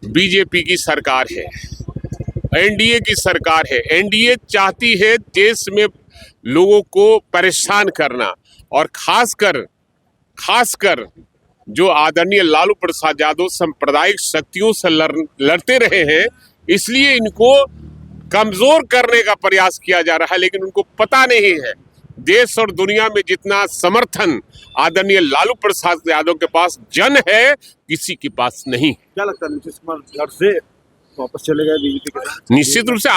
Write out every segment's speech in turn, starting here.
BJP की सरकार है, एनडीए की सरकार है। एनडीए चाहती है देश में लोगों को परेशान करना, और खासकर जो आदरणीय लालू प्रसाद यादव सांप्रदायिक शक्तियों से लड़ते रहे हैं, इसलिए इनको कमजोर करने का प्रयास किया जा रहा है। लेकिन उनको पता नहीं है देश और दुनिया में जितना समर्थन आदरणीय लालू प्रसाद यादव के पास जन है, किसी के पास नहीं। क्या लगता है नीतीश कुमार घर से वापस चले गए बीजेपी के साथ? निश्चित रूप से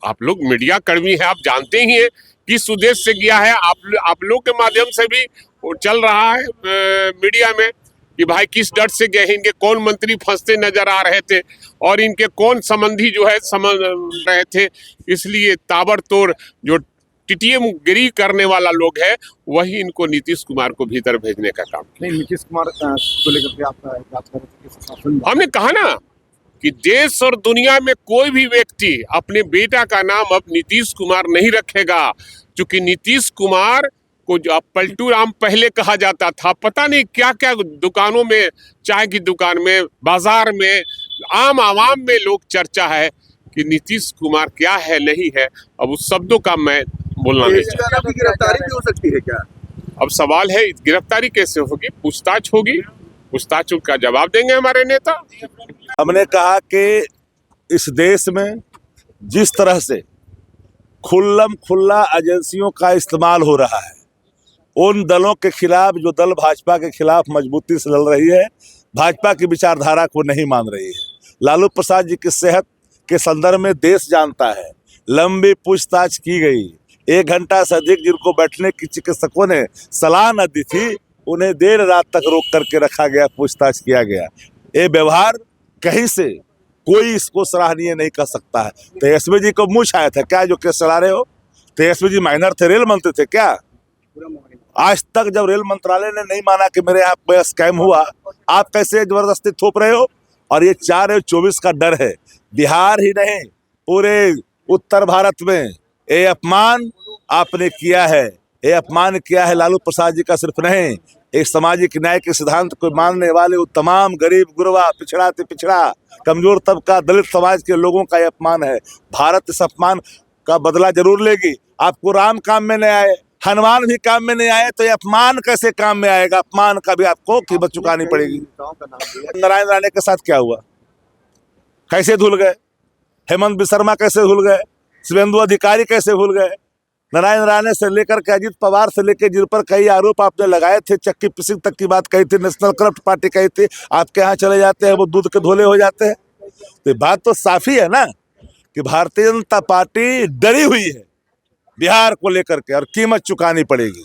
आप लोग मीडिया कर्मी हैं, आप जानते ही हैं किस उद्देश्य से गया है। आप लोग के माध्यम से भी चल रहा है मीडिया में कि भाई किस डर से गए हैं, इनके कौन मंत्री फंसते नजर आ रहे थे और इनके कौन संबंधी जो है समझ रहे थे। इसलिए ताबड़तोड़ जो टिटियमगिरी करने वाला लोग है, वही इनको नीतीश कुमार को भीतर भेजने का काम। नहीं, नीतीश कुमार को लेकर के आप बात कर रहे थे, शासन हमने कहा ना कि देश और दुनिया में कोई भी व्यक्ति अपने बेटा का नाम अब नीतीश कुमार नहीं रखेगा, क्योंकि नीतीश कुमार को जो पलटू राम पहले कहा जाता था। पता नहीं क्या क्या दुकानों में, चाय की दुकान में, बाजार में, आम आवाम में लोग चर्चा है कि नीतीश कुमार क्या है नहीं है। अब उस शब्दों का मैं बोलना नहीं चाहता। गिरफ्तारी भी हो सकती है क्या? अब सवाल है गिरफ्तारी कैसे होगी, पूछताछ होगी, पूछताछ का जवाब देंगे हमारे नेता। हमने कहा कि इस देश में जिस तरह से खुल्लम खुल्ला एजेंसियों का इस्तेमाल हो रहा है, उन दलों के खिलाफ जो दल भाजपा के खिलाफ मजबूती से लड़ रही है, भाजपा की विचारधारा को नहीं मान रही है। लालू प्रसाद जी की सेहत के संदर्भ में देश जानता है। लंबी पूछताछ की गई, 1 घंटा से अधिक जिनको बैठने की चिकित्सकों ने सलाह न दी थी, उन्हें देर रात तक रोक करके रखा गया, पूछताछ किया गया। ये व्यवहार कहीं से कोई इसको सराहनीय नहीं कर सकता है। तेजस्वी जी को मुँह छाया था क्या जो केस चला रहे हो? तेजस्वी जी माइनर थे, रेल मंत्री थे क्या? आज तक जब रेल मंत्रालय ने नहीं माना कि मेरे यहाँ कोई स्कैम हुआ, आप कैसे जबरदस्ती थोप रहे हो? और ये 4/24 का डर है। बिहार ही नहीं, पूरे उत्तर भारत में ये अपमान आपने किया है। ये अपमान किया है लालू प्रसाद जी का सिर्फ नहीं, एक सामाजिक न्याय के सिद्धांत को मानने वाले वो तमाम गरीब गुरबा, पिछड़ा से पिछड़ा, कमजोर तबका, दलित समाज के लोगों का ये अपमान है। भारत इस अपमान का बदला जरूर लेगी। आपको राम काम में नहीं आए, हनुमान भी काम में नहीं आए, तो ये अपमान कैसे काम में आएगा? अपमान का भी आपको कीमत चुकानी पड़ेगी। नारायण राणे के साथ क्या हुआ? कैसे धुल गए? हेमंत बिसर्मा कैसे भूल गए? शुभेंदु अधिकारी कैसे भूल गए? नारायण राणे से लेकर के अजीत पवार से लेकर जिन पर कई आरोप आपने लगाए थे, चक्की पिसिंग तक की बात कही थी, नेशनल करप्ट पार्टी कही थी, आपके यहाँ चले जाते हैं वो दूध के धोले हो जाते हैं। तो बात तो साफ ही है ना कि भारतीय जनता पार्टी डरी हुई है बिहार को लेकर के, और कीमत चुकानी पड़ेगी।